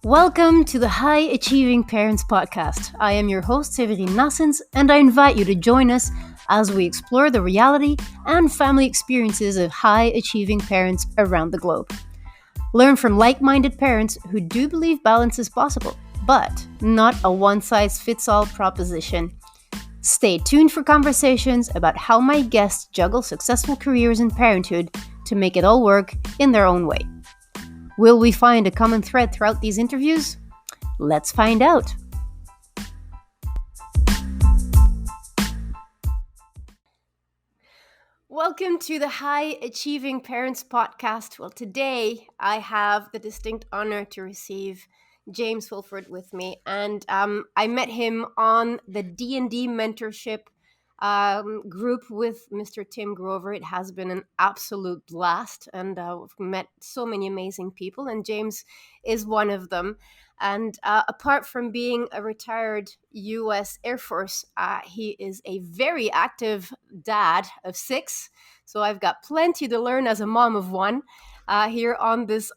Welcome to the High Achieving Parents Podcast. I am your host, Severine Nassens, and I invite you to join us as we explore the reality and family experiences of high achieving parents around the globe. Learn from like-minded parents who do believe balance is possible, but not a one-size-fits-all proposition. Stay tuned for conversations about how my guests juggle successful careers in parenthood to make it all work in their own way. Will we find a common thread throughout these interviews? Let's find out. Welcome to the High Achieving Parents Podcast. Well, today I have the distinct honor to receive James Fulford with me, and I met him on the D&D mentorship group with Mr. Tim Grover. It has been an absolute blast, and we've met so many amazing people, and James is one of them. And apart from being a retired U.S. Air Force, he is a very active dad of 6. So I've got plenty to learn as a mom of 1 here on this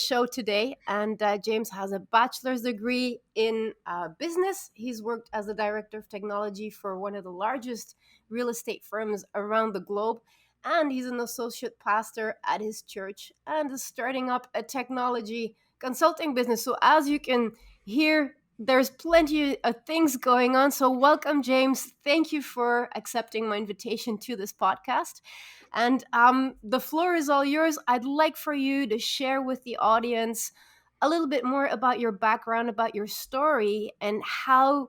show today. And James has a bachelor's degree in business. He's worked as the director of technology for one of the largest real estate firms around the globe. And he's an associate pastor at his church and is starting up a technology consulting business. So as you can hear, there's plenty of things going on. So welcome, James. Thank you for accepting my invitation to this podcast. And the floor is all yours. I'd like for you to share with the audience a little bit more about your background, about your story, and how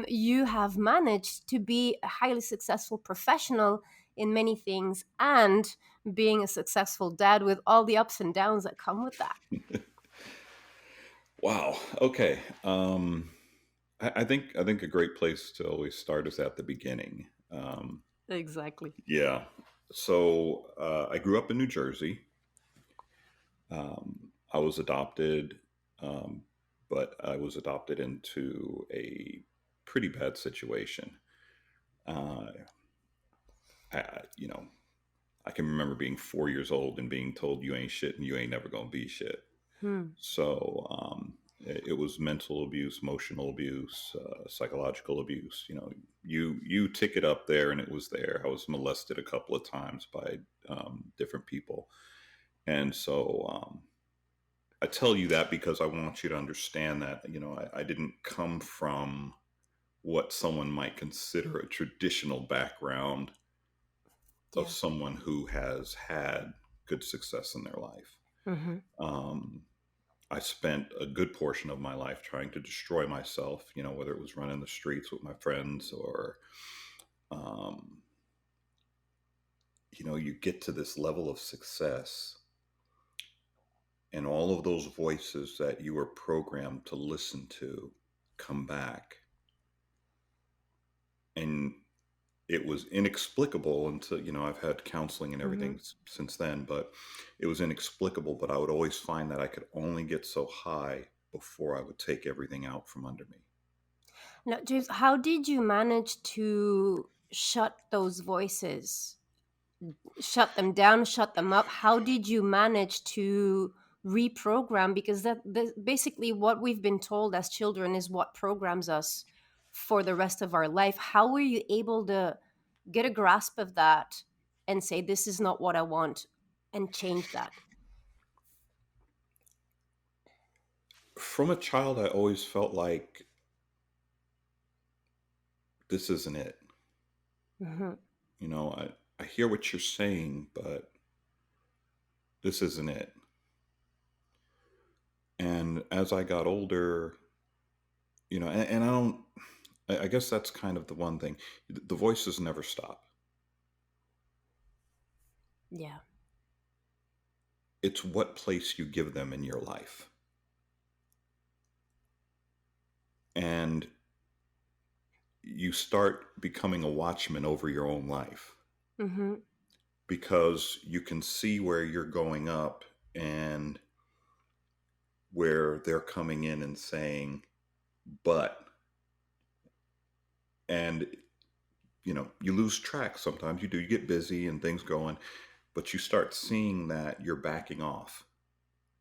you have managed to be a highly successful professional in many things and being a successful dad with all the ups and downs that come with that. Wow. Okay. I think a great place to always start is at the beginning. Exactly. Yeah. So I grew up in New Jersey. I was adopted, but I was adopted into a pretty bad situation. Uh, I can remember being 4 years old and being told you ain't shit and you ain't never gonna be shit. So it was mental abuse, emotional abuse, psychological abuse. You tick it up there, and it was there. I was molested a couple of times by different people, and so I tell you that because I want you to understand that I didn't come from what someone might consider a traditional background Yeah. of someone who has had good success in their life. Mm-hmm. I spent a good portion of my life trying to destroy myself, whether it was running the streets with my friends or, you get to this level of success and all of those voices that you were programmed to listen to come back. And it was inexplicable until, I've had counseling and everything since then, but it was inexplicable. But I would always find that I could only get so high before I would take everything out from under me. Now, James, how did you manage to shut those voices? Shut them down, shut them up? How did you manage to reprogram? Because that basically what we've been told as children is what programs us for the rest of our life. How were you able to get a grasp of that and say, this is not what I want, and change that? From a child, I always felt like this isn't it. Mm-hmm. I hear what you're saying, but this isn't it. And as I got older, and I guess that's kind of the one thing. The voices never stop. Yeah. It's what place you give them in your life. And you start becoming a watchman over your own life. Mm-hmm. Because you can see where you're going up and where they're coming in and saying, but, and you lose track. Sometimes you do, you get busy and things going, but you start seeing that you're backing off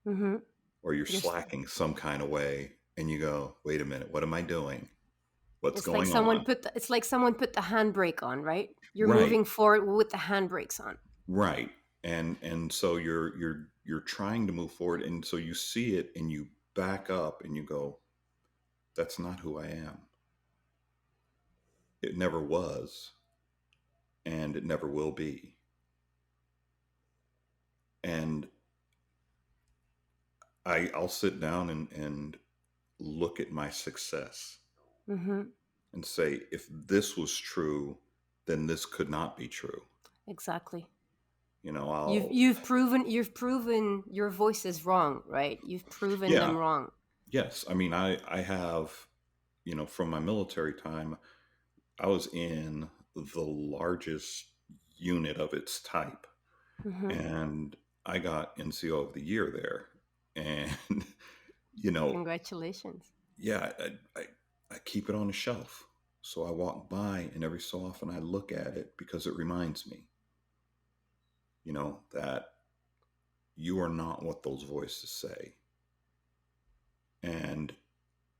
Mm-hmm. or you're You're, slacking some kind of way. And you go, wait a minute, what am I doing? What's it's like going on? it's like someone put the handbrake on, right? You're Right. moving forward with the handbrakes on. Right. And so you're trying to move forward, and so you see it and you back up and you go, that's not who I am. It never was, and it never will be. And I'll sit down and look at my success Mm-hmm. and say, if this was true, then this could not be true. Exactly. You've I'll you've proven you've proven your voice is wrong, right? You've proven yeah, them wrong. yes. I mean, I have, from my military time, I was in the largest unit of its type, Mm-hmm. and I got NCO of the year there. And, you know, Congratulations. yeah, I keep it on the shelf. So I walk by, and every so often I look at it because it reminds me, that you are not what those voices say. And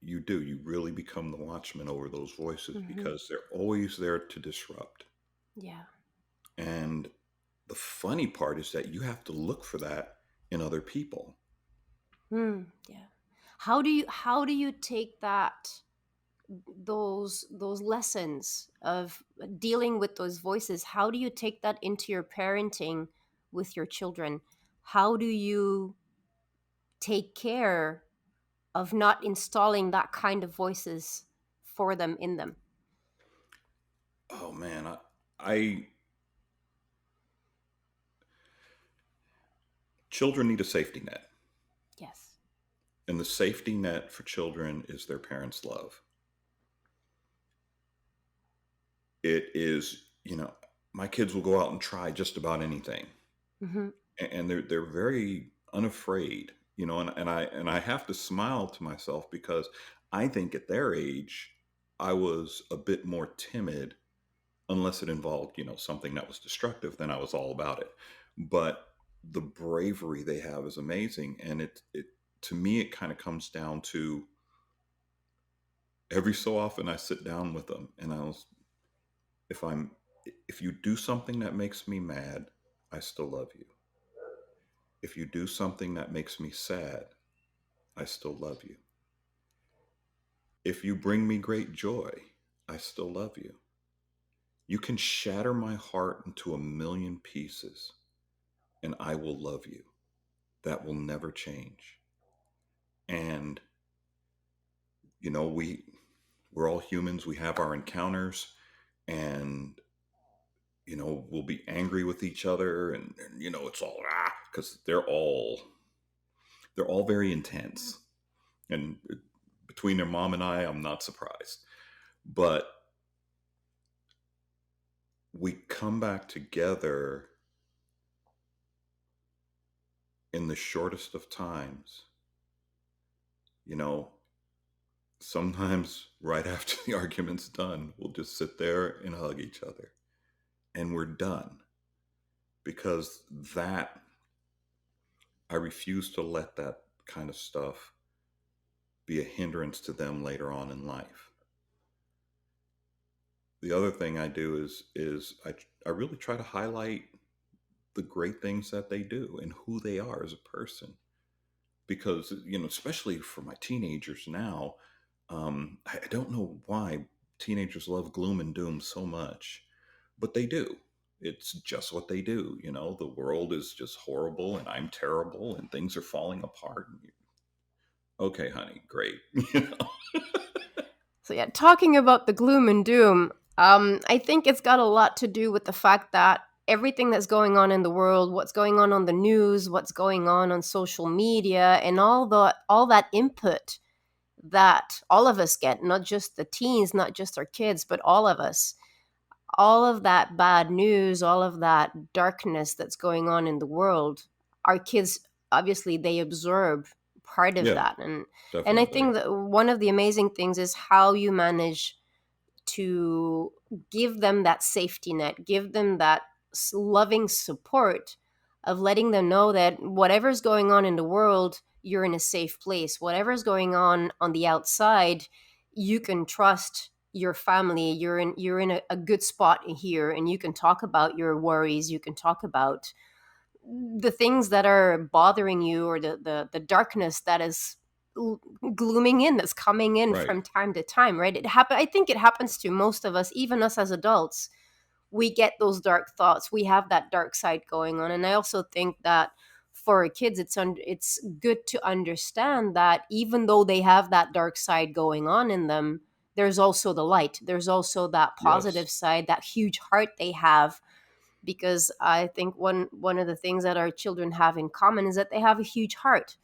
you really become the watchman over those voices Mm-hmm. because they're always there to disrupt. Yeah. And the funny part is that you have to look for that in other people. Yeah. How do you take those lessons of dealing with those voices? How do you take that into your parenting with your children? How do you take care of not installing that kind of voices for them in them? Oh man, I children need a safety net, Yes. and the safety net for children is their parents' love. It is, my kids will go out and try just about anything, Mm-hmm. and they're very unafraid, and I have to smile to myself because I think at their age I was a bit more timid unless it involved, something that was destructive, then I was all about it. But the bravery they have is amazing. And it to me, it kind of comes down to every so often I sit down with them and if I'm, if you do something that makes me mad, I still love you. If you do something that makes me sad, I still love you. If you bring me great joy, I still love you. You can shatter my heart into a million pieces and I will love you. That will never change. And we're all humans. We have our encounters, and we'll be angry with each other, and it's all because they're all very intense. And between their mom and I'm not surprised. But we come back together in the shortest of times. You know, Sometimes right after the argument's done, we'll just sit there and hug each other, and we're done because that I refuse to let that kind of stuff be a hindrance to them later on in life. The other thing I do is I really try to highlight the great things that they do and who they are as a person, because especially for my teenagers now, I don't know why teenagers love gloom and doom so much, but they do. It's just what they do. The world is just horrible and I'm terrible and things are falling apart. Okay, honey, great. you know? So yeah, talking about the gloom and doom, I think it's got a lot to do with the fact that everything that's going on in the world, what's going on the news, what's going on social media, and all that input that all of us get, not just the teens, not just our kids, but all of us, all of that bad news, all of that darkness that's going on in the world, our kids obviously they absorb part of Yeah, that. And I definitely. think that one of the amazing things is how you manage to give them that safety net, give them that loving support of letting them know that whatever's going on in the world, you're in a safe place. Whatever's going on the outside, you can trust your family. You're in a good spot here, and you can talk about your worries. You can talk about the things that are bothering you, or the darkness that is glooming in, that's coming in Right. from time to time, right? I think it happens to most of us, even us as adults. We get those dark thoughts, we have that dark side going on. And I also think that for our kids, it's good to understand that even though they have that dark side going on in them, there's also the light, there's also that positive Yes. side, that huge heart they have. Because I think one of the things that our children have in common is that they have a huge heart.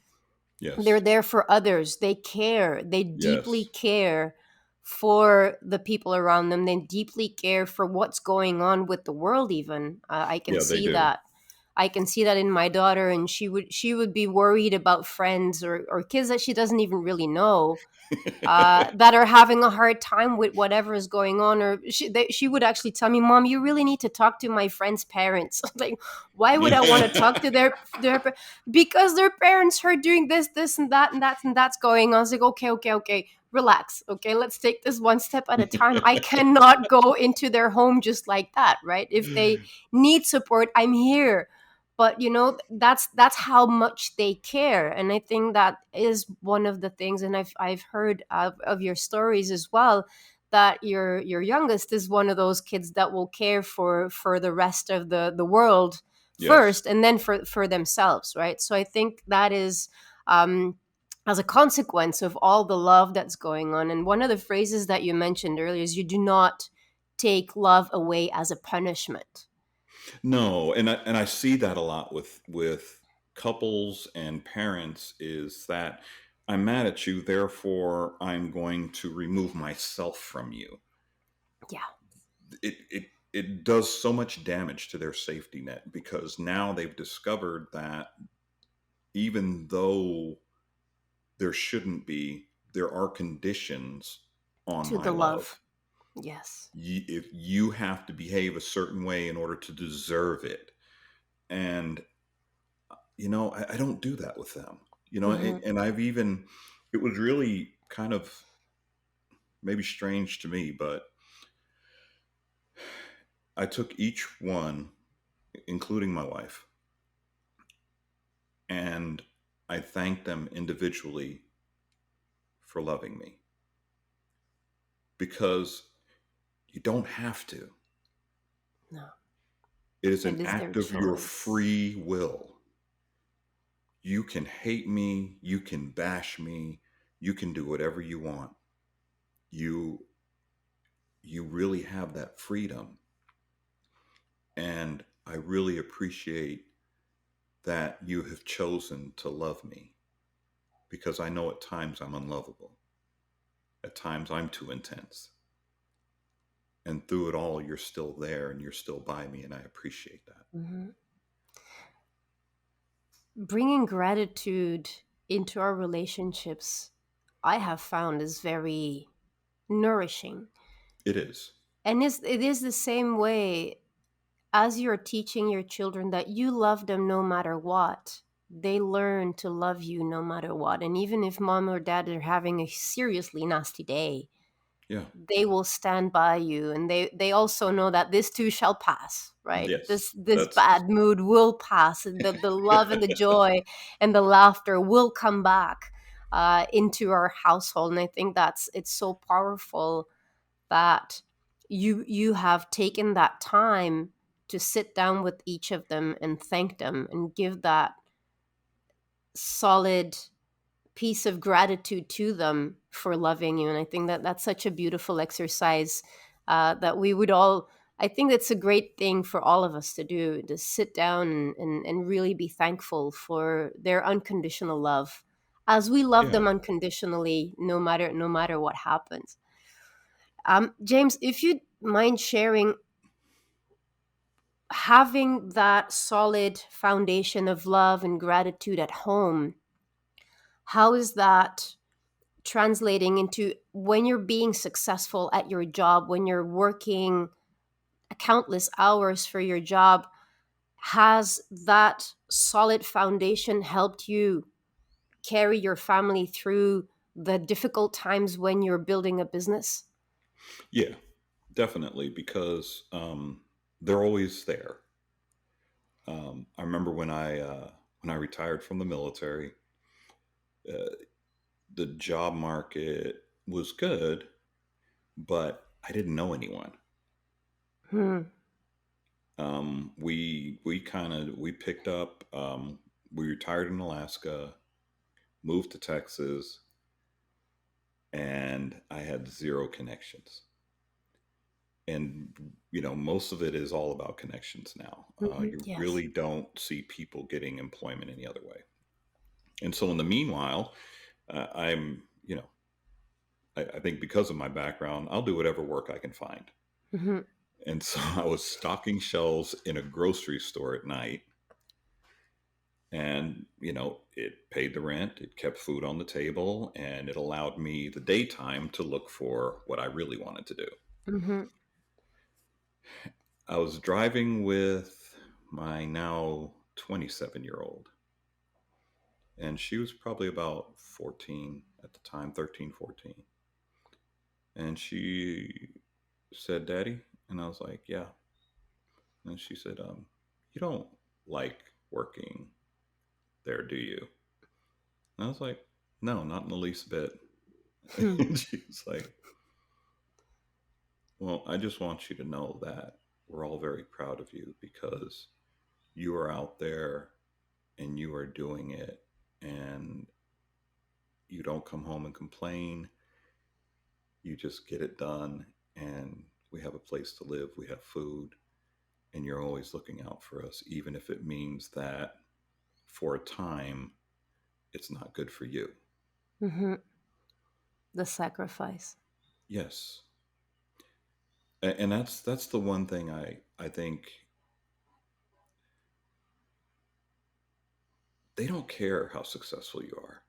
They're Yes. there for others, they care, they deeply Yes. care for the people around them, they deeply care for what's going on with the world. Even I can Yeah, they see do. that. I can see that in my daughter, and she would be worried about friends, or kids that she doesn't even really know, that are having a hard time with whatever is going on. Or she would actually tell me, "Mom, you really need to talk to my friends' parents." Like, why would I want to talk to because their parents are doing this and that's going on. I was like, okay, okay, okay, relax. Okay, let's take this one step at a time. I cannot go into their home just like that, right? If they need support, I'm here. But that's how much they care. And I think that is one of the things. And I've heard of your stories as well, that your youngest is one of those kids that will care for the rest of the world Yes. first, and then for themselves, right? So I think that is, um as a consequence of all the love that's going on. And one of the phrases that you mentioned earlier is, you do not take love away as a punishment. No, and I see that a lot with couples and parents, is that I'm mad at you, therefore I'm going to remove myself from you. Yeah. It does so much damage to their safety net, because now they've discovered that even though there shouldn't be, there are conditions on To my the love. love. Yes. If you have to behave a certain way in order to deserve it. And I don't do that with them. Hmm. And I've even, it was really kind of maybe strange to me, but I took each one, including my wife, and I thanked them individually for loving me, because you don't have to. No, It is it an is their act of your choice. free will. You can hate me, you can bash me, you can do whatever you want. You you really have that freedom. And I really appreciate that you have chosen to love me, because I know at times I'm unlovable. At times I'm too intense. And through it all, you're still there and you're still by me. And I appreciate that. Hmm. Bringing gratitude into our relationships, I have found, is very nourishing. It is. And it is the same way as you're teaching your children that you love them no matter what. They learn to love you no matter what. And even if mom or dad are having a seriously nasty day, Yeah. they will stand by you, and they also know that this too shall pass, right? this Yes. this That's, bad mood will pass, and the love and the joy and the laughter will come back into our household. And I think it's so powerful that you have taken that time to sit down with each of them and thank them and give that solid piece of gratitude to them for loving you. And I think that that's such a beautiful exercise, that we would all, I think it's a great thing for all of us to do, to sit down and really be thankful for their unconditional love, as we love yeah. them unconditionally, no matter what happens. James, if you mind sharing, having that solid foundation of love and gratitude at home, how is that translating into when you're being successful at your job, when you're working countless hours for your job, has that solid foundation helped you carry your family through the difficult times when you're building a business? Yeah, definitely, because they're always there. I remember when I retired from the military, uh, the job market was good, but I didn't know anyone. Hmm. We picked up. We retired in Alaska, moved to Texas, and I had zero connections. And most of it is all about connections now. You Yes. really don't see people getting employment any other way. And so, in the meanwhile, I'm I think because of my background, I'll do whatever work I can find. Hmm. And so I was stocking shelves in a grocery store at night. And, it paid the rent, it kept food on the table, and it allowed me the daytime to look for what I really wanted to do. Hmm. I was driving with my now 27-year-old, and she was probably about 14 at the time, 13, 14. And she said, "Daddy," and I was like, "Yeah." And she said, "You don't like working there, do you?" And I was like, "No, not in the least bit." And she was like, "Well, I just want you to know that we're all very proud of you because you are out there and you are doing it, and you don't come home and complain. You just get it done, and we have a place to live, we have food, and you're always looking out for us, even if it means that for a time it's not good for you." Hmm. The sacrifice. Yes. And that's the one thing I think they don't care how successful you are.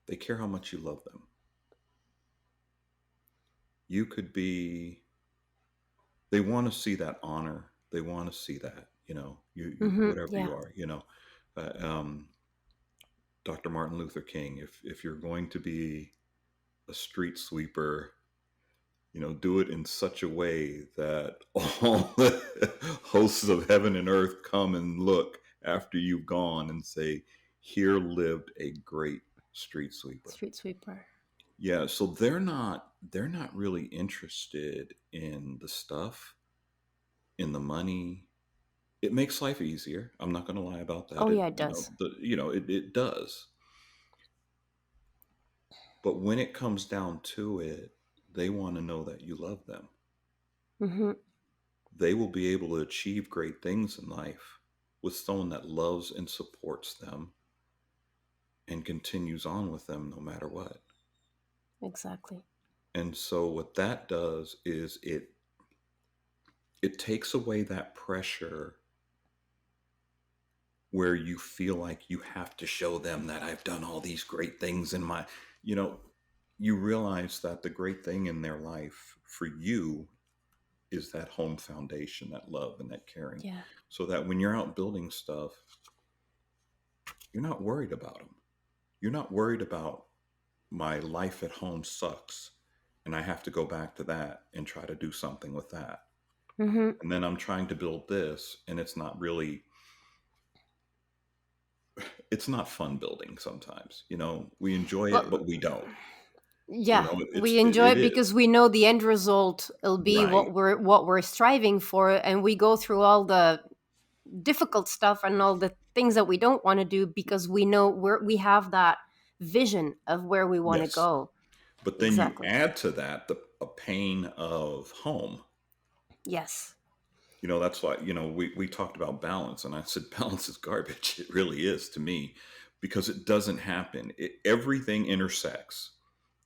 They care how much you love them. You could be They want to see that honor. They want to see that, you whatever Yeah. you are, Uh, um, Dr. Martin Luther King, if you're going to be a street sweeper, do it in such a way that all the hosts of heaven and earth come and look after you've gone and say, "Here lived a great street sweeper." Street sweeper. Yeah, so they're not really interested in the stuff, in the money. It makes life easier. I'm not going to lie about that. Oh It yeah, it does. it does. But when it comes down to it, they want to know that you love them. Hmm. They will be able to achieve great things in life with someone that loves and supports them and continues on with them no matter what. Exactly. And so what that does is it takes away that pressure where you feel like you have to show them that I've done all these great things in my, you know, you realize that the great thing in their life for you is that home foundation, that love and that caring. Yeah. So that when you're out building stuff, you're not worried about them. You're not worried about my life at home sucks and I have to go back to that and try to do something with that. Hmm. And then I'm trying to build this and it's not fun building sometimes. We enjoy it, Well, but we don't. yeah, we enjoy It it is. because we know the end result will be Right. what we're striving for, and we go through all the difficult stuff and all the things that we don't want to do because we know we have that vision of where we want to Yes. go. But then you Exactly. add to that a pain of home. Yes. That's why, we talked about balance and I said balance is garbage. It really is to me because it doesn't happen. Everything intersects.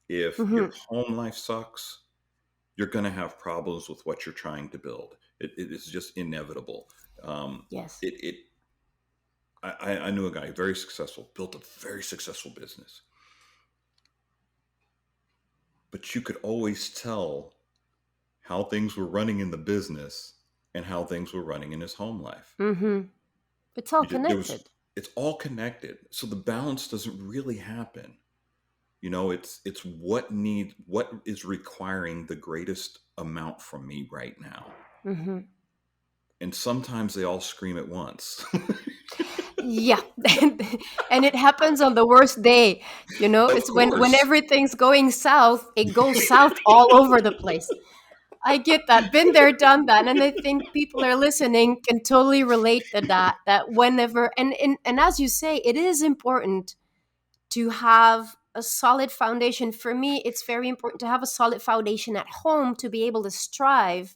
If your Hmm. home life sucks, you're going to have problems with what you're trying to build. It is just inevitable. Yes. It I knew a guy very successful, built a very successful business. but you could always tell how things were running in the business and how things were running in his home life. Mm-hmm. It's all There was, connected. it's all connected. So the balance doesn't really happen. It's what is requiring the greatest amount from me right now. Mm-hmm. And sometimes they all scream at once. Yeah. And it happens on the worst day. Of It's when course. everything's going south, it goes south all over the place. I get that. Been there, done that. And I think people are listening can totally relate to that whenever and as you say, it is important to have a solid foundation. For me, it's very important to have a solid foundation at home to be able to strive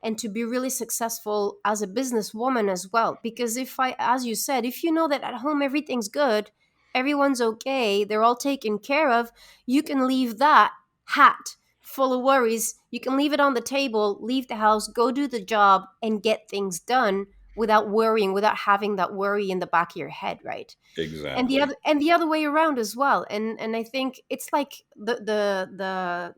and to be really successful as a businesswoman as well. Because if I, as you said, if you know that at home everything's good, everyone's okay, they're all taken care of, you can leave that hat full of worries. You can leave it on the table, leave the house, go do the job, and get things done without worrying, without having that worry in the back of your head, right? And Exactly. the other way around as well. And I think it's like the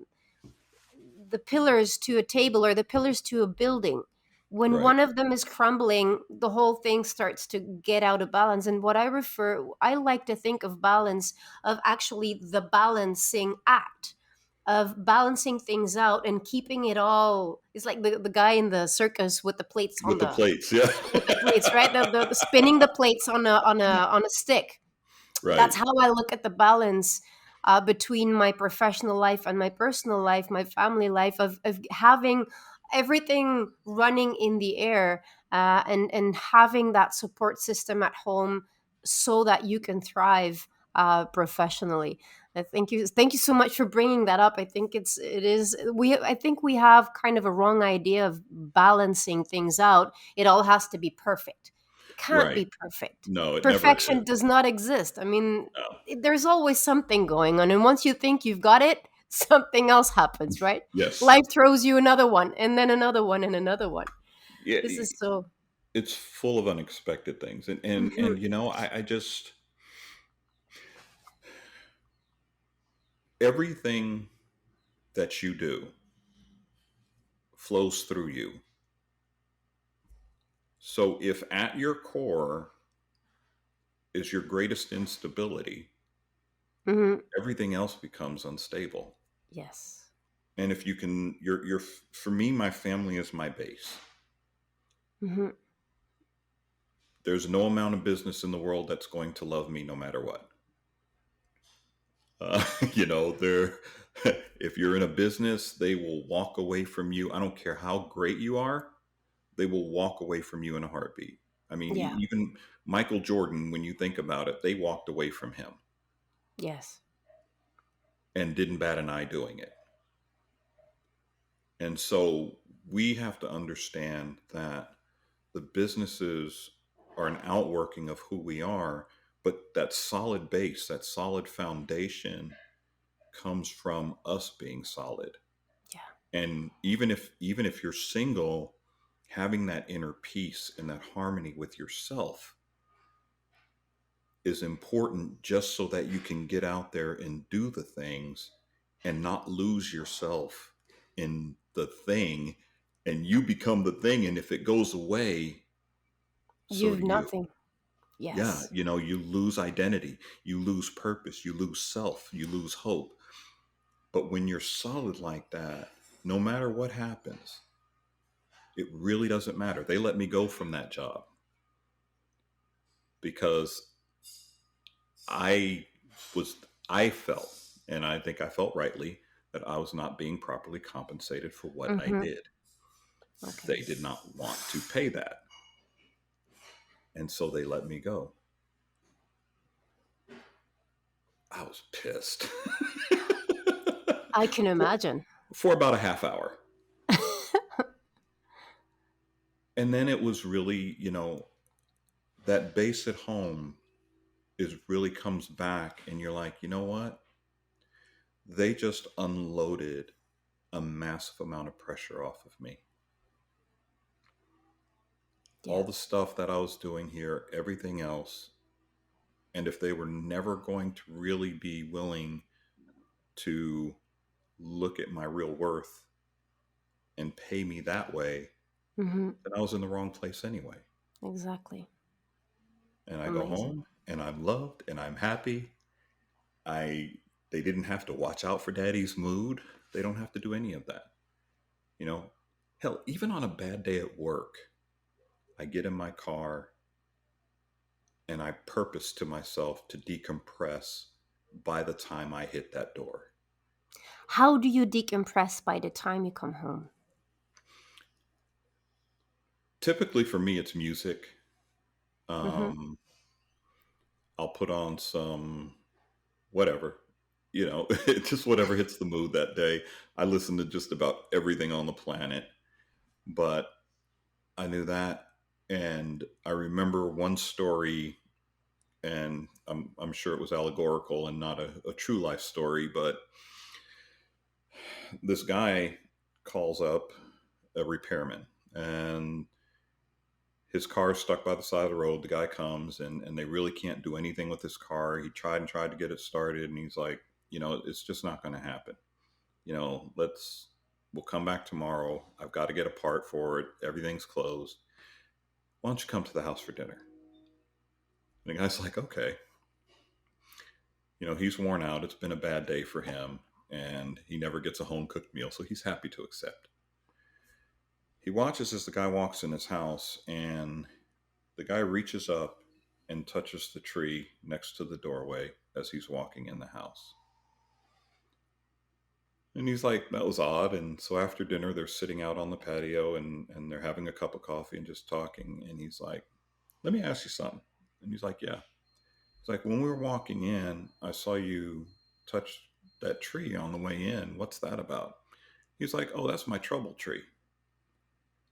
pillars to a table or the pillars to a building. When Right. one of them is crumbling, the whole thing starts to get out of balance. And I like to think of balance of actually the balancing act of balancing things out and keeping it all. It's like the guy in the circus with the plates With the plates, yeah. with the plates, right? The spinning the plates on a stick. Right. That's how I look at the balance between my professional life and my personal life, my family life, of having everything running in the air, and having that support system at home so that you can thrive professionally. Thank you so much for bringing that up. I think we have kind of a wrong idea of balancing things out. It all has to be perfect. It can't Right. be perfect. No, it never Perfection is. does not exist. I mean, No. there's always something going on. And once you think you've got it, something else happens, right? Yes. Life throws you another one, and then another one, and another one. Yeah. This is so. It's full of unexpected things. And Mhm. I just everything that you do flows through you. So if at your core is your greatest instability, Mhm. everything else becomes unstable. Yes. And if you can, for me, my family is my base. Hmm. There's no amount of business in the world that's going to love me no matter what. Uh, you know, they're, if you're in a business, they will walk away from you. I don't care how great you are, they will walk away from you in a heartbeat. I mean, Yeah. even Michael Jordan, when you think about it, they walked away from him Yes. and didn't bat an eye doing it. And so we have to understand that the businesses are an outworking of who we are, but that solid base, that solid foundation comes from us being solid. Yeah. And even if you're single, having that inner peace and that harmony with yourself is important just so that you can get out there and do the things and not lose yourself in the thing, and you become the thing, and if it goes away, so You've do you. nothing. Yeah, Yes. you lose identity, you lose purpose, you lose self, you lose hope. But when you're solid like that, no matter what happens, it really doesn't matter. They let me go from that job because I was, I felt, and I think I felt rightly, that I was not being properly compensated for what I Hmm. did. Okay. They did not want to pay that. And so they let me go. I was pissed I can for, imagine. for about a half hour. And then it was really, that base at home is really comes back, and you're like, you know what? They just unloaded a massive amount of pressure off of me. Yeah. All the stuff that I was doing here, everything else. And if they were never going to really be willing to look at my real worth and pay me that way, Mm-hmm. then I was in the wrong place anyway. Exactly. And I go Amazing. home and I'm loved and I'm happy. I they didn't have to watch out for daddy's mood. They don't have to do any of that. You know, hell, even on a bad day at work, I get in my car and I purpose to myself to decompress by the time I hit that door. How do you decompress by the time you come home? Typically for me, it's music. Mm-hmm. Um, I'll put on some whatever, just whatever hits the mood that day. I listen to just about everything on the planet, but I knew that. And I remember one story, and I'm sure it was allegorical and not a true life story, but this guy calls up a repairman and his car is stuck by the side of the road. The guy comes and they really can't do anything with his car. He tried and tried to get it started, and he's like, it's just not going to happen. We'll come back tomorrow. I've got to get a part for it. Everything's closed. Why don't you come to the house for dinner? And the guy's like, okay. He's worn out. It's been a bad day for him, and he never gets a home cooked meal, so he's happy to accept. He watches as the guy walks in his house, and the guy reaches up and touches the tree next to the doorway as he's walking in the house. And he's like, that was odd. And so after dinner, they're sitting out on the patio and they're having a cup of coffee and just talking. And he's like, let me ask you something. And he's like, yeah. It's like, when we were walking in, I saw you touch that tree on the way in. What's that about? He's like, oh, that's my trouble tree.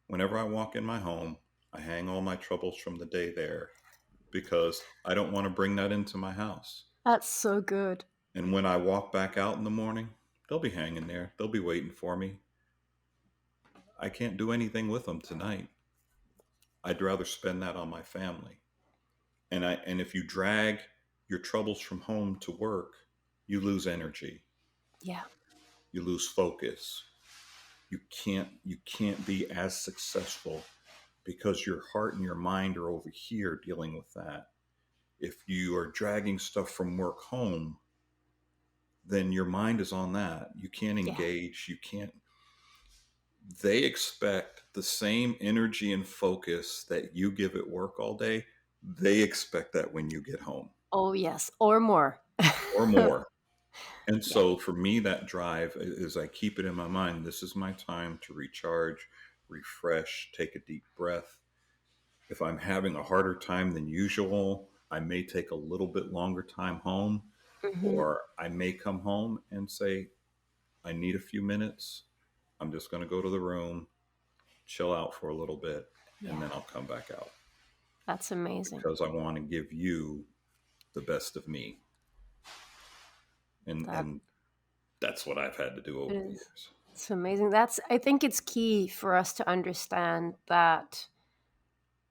Whenever I walk in my home, I hang all my troubles from the day there because I don't want to bring that into my house. That's so good. And when I walk back out in the morning, they'll be hanging there. They'll be waiting for me. I can't do anything with them tonight. I'd rather spend that on my family. And if you drag your troubles from home to work, you lose energy. Yeah. You lose focus. You can't be as successful because your heart and your mind are over here dealing with that. If you are dragging stuff from work home, then your mind is on that. You can't Yeah. engage. You can't. They expect the same energy and focus that you give at work all day. They expect that when you get home Oh, yes. Or more. or more. And Yeah. so for me, that drive is I keep it in my mind. This is my time to recharge, refresh, take a deep breath. If I'm having a harder time than usual, I may take a little bit longer time home, Mm-hmm. or I may come home and say, I need a few minutes. I'm just going to go to the room, chill out for a little bit, and Yeah. then I'll come back out That's amazing. because I want to give you the best of me. And That and that's what I've had to do over the is years. it's amazing. I think it's key for us to understand that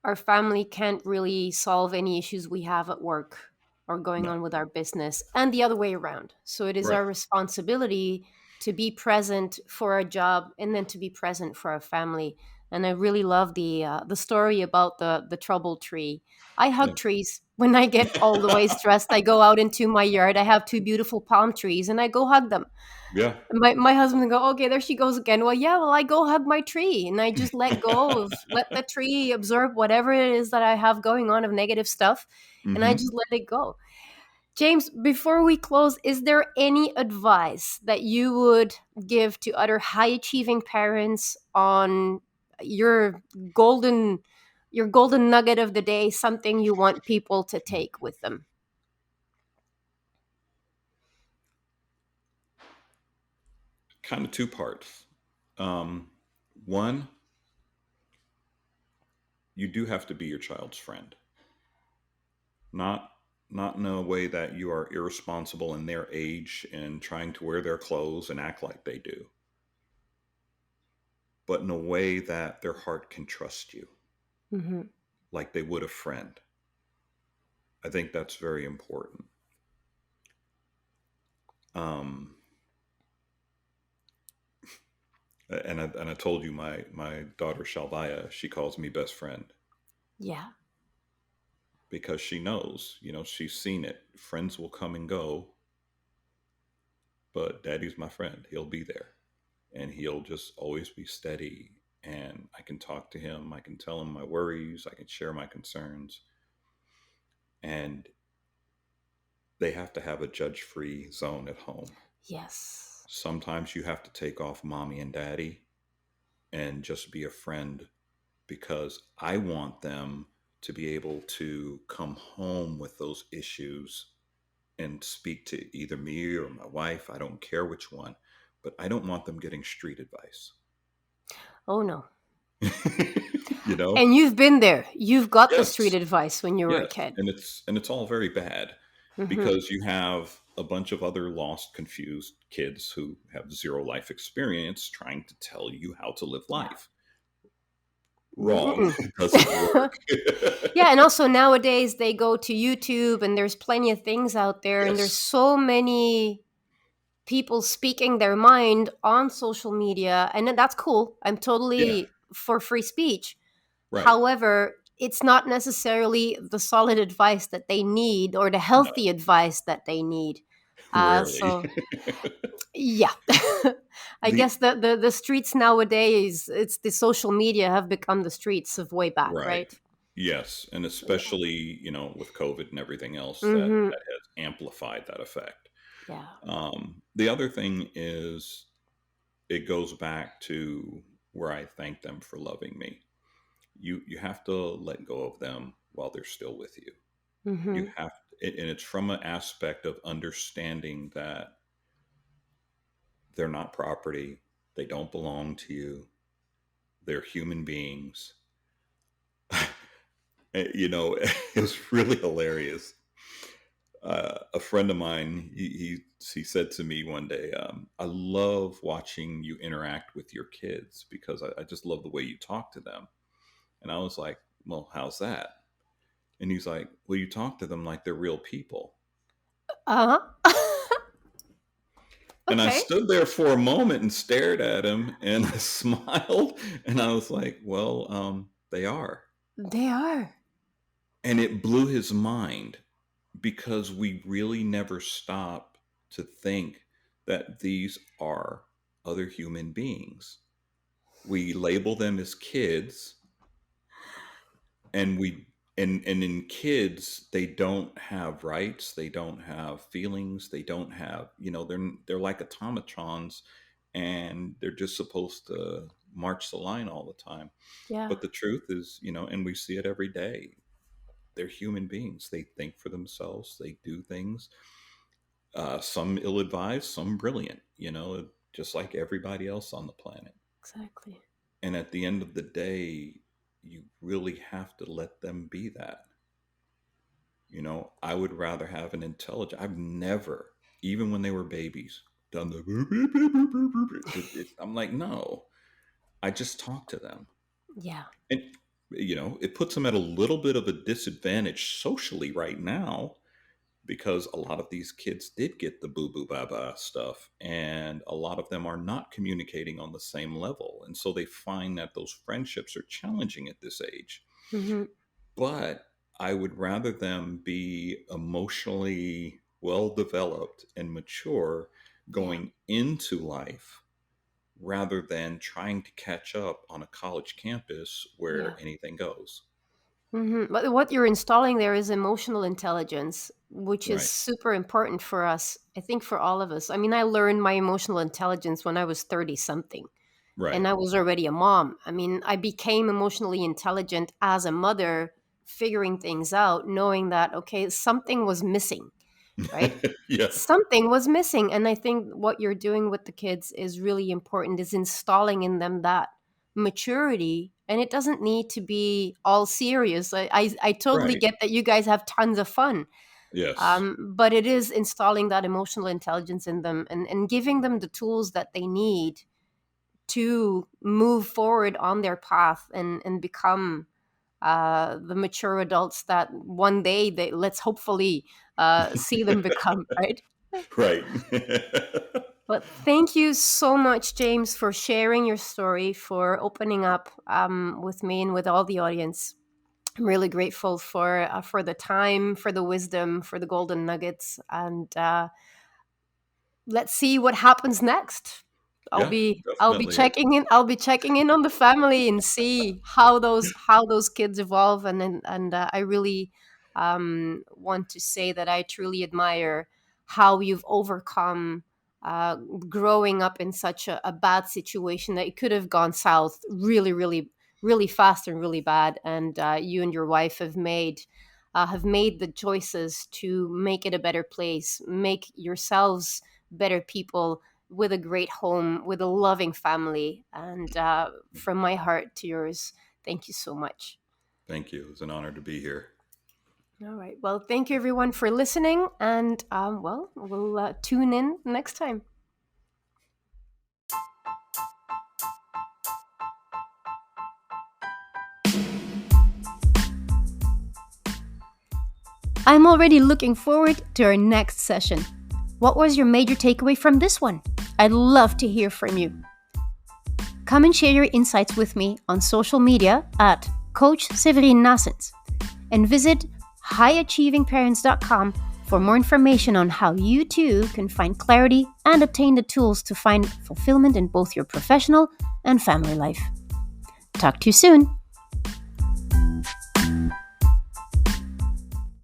our family can't really solve any issues we have at work or going No, on with our business, and the other way around. So it is right. our responsibility to be present for our job and then to be present for our family. And I really love the story about the trouble tree. I Yeah. hug trees when I get all the way stressed. I go out into my yard. I have two beautiful palm trees, and I go hug them. Yeah. My husband would go, okay, there she goes again. Well, yeah, well, I go hug my tree and I just let the tree absorb whatever it is that I have going on of negative stuff, and I Hmm. just let it go. James, before we close, is there any advice that you would give to other high achieving parents on your golden your golden nugget of the day, something you want people to take with them? Kind of two parts. Um, One, you do have to be your child's friend, not not in a way that you are irresponsible in their age and trying to wear their clothes and act like they do, but in a way that their heart can trust you Mm-hmm. like they would a friend. I think that's very important. Um, And I told you my daughter Shalvaya, she calls me best friend Yeah. because she knows, she's seen it. Friends will come and go, but daddy's my friend. He'll be there and he'll just always be steady. And I can talk to him. I can tell him my worries. I can share my concerns. And they have to have a judge free zone at home. Yes. Sometimes you have to take off mommy and daddy and just be a friend because I want them to be able to come home with those issues and speak to either me or my wife. I don't care which one, but I don't want them getting street advice. Oh no. you know? And you've been there. You've got the street Yes. advice when you were a Yes. kid. And it's all very bad Hmm. because you have a bunch of other lost, confused kids who have zero life experience trying to tell you how to live Yeah. life. Wrong. Mm-mm. It doesn't work. Yeah, and also nowadays they go to YouTube and there's plenty of things out there, and there's Yes. so many people speaking their mind on social media, and that's cool. I'm Yeah. totally for free speech. Right. However, it's not necessarily the solid advice that they need or the No. healthy advice that they need. Rarely. So yeah, I the guess the streets nowadays, it's the social media have become the streets of way back, Right. right? Yes, and Yeah. especially with COVID and everything else, Mm-hmm. that has amplified that effect. Yeah. The other thing is, it goes back to where I thank them for loving me. You have to let go of them while they're still with you. You Mm-hmm. have, and it's from an aspect of understanding that they're not property, they don't belong to you, they're human beings. It's really hilarious. A friend of mine, he said to me one day, "I love watching you interact with your kids because I just love the way you talk to them." And I was like, "Well, how's that?" And he's like, "Well, you talk to them like they're real people." Uh-huh. And I Okay. stood there for a moment and stared at him, and I smiled, and I was like, "Well, they are." They are. And it blew his mind because we really never stop to think that these are other human beings. We label them as kids, and and in kids they don't have rights, they don't have feelings, they don't have, they're like automatons, and they're just supposed to march the line all the time. Yeah. But the truth is, and we see it every day, they're human beings. They think for themselves, they do things, some ill-advised, some brilliant, just like everybody else on the planet. Exactly. And at the end of the day, you really have to let them be that. I would rather have an intelligent. I've never, even when they were babies, done the. I'm like, no. I just talk to them, Yeah. and it puts them at a little bit of a disadvantage socially right now because a lot of these kids did get the boo boo baba stuff, and a lot of them are not communicating on the same level, and so they find that those friendships are challenging at this age. Mm-hmm. But I would rather them be emotionally well developed and mature Yeah. going into life rather than trying to catch up on a college campus Yeah. where anything goes. But what you're installing there is emotional intelligence, which is Right. super important for us. I think for all of us. I mean, I learned my emotional intelligence when I was 30 something, Right. and I was already a mom. I mean, I became emotionally intelligent as a mother, figuring things out, knowing that, okay, something was missing, right? yeah. Something was missing. And I think what you're doing with the kids is really important, is installing in them that maturity. And it doesn't need to be all serious. I totally Right. get that you guys have tons of fun. Yes. But it is installing that emotional intelligence in them, and giving them the tools that they need to move forward on their path, and become the mature adults that one day, they let's hopefully see them become, right? Right. But thank you so much, James, for sharing your story, for opening up with me and with all the audience. I'm really grateful for the time, for the wisdom, for the golden nuggets, and let's see what happens next. I'll Yeah, be I'll be definitely. checking in. I'll be checking in on the family and see how those kids evolve. And I really want to say that I truly admire how you've overcome growing up in such a bad situation that it could have gone south really, really, really fast and really bad. And you and your wife have made the choices to make it a better place, make yourselves better people with a great home, with a loving family. And from my heart to yours, thank you so much. Thank you. It was an honor to be here. All right. Well, thank you everyone for listening. And well, we'll tune in next time. I'm already looking forward to our next session. What was your major takeaway from this one? I'd love to hear from you. Come and share your insights with me on social media at Coach Severine Nassens, and visit highachievingparents.com for more information on how you too can find clarity and obtain the tools to find fulfillment in both your professional and family life. Talk to you soon.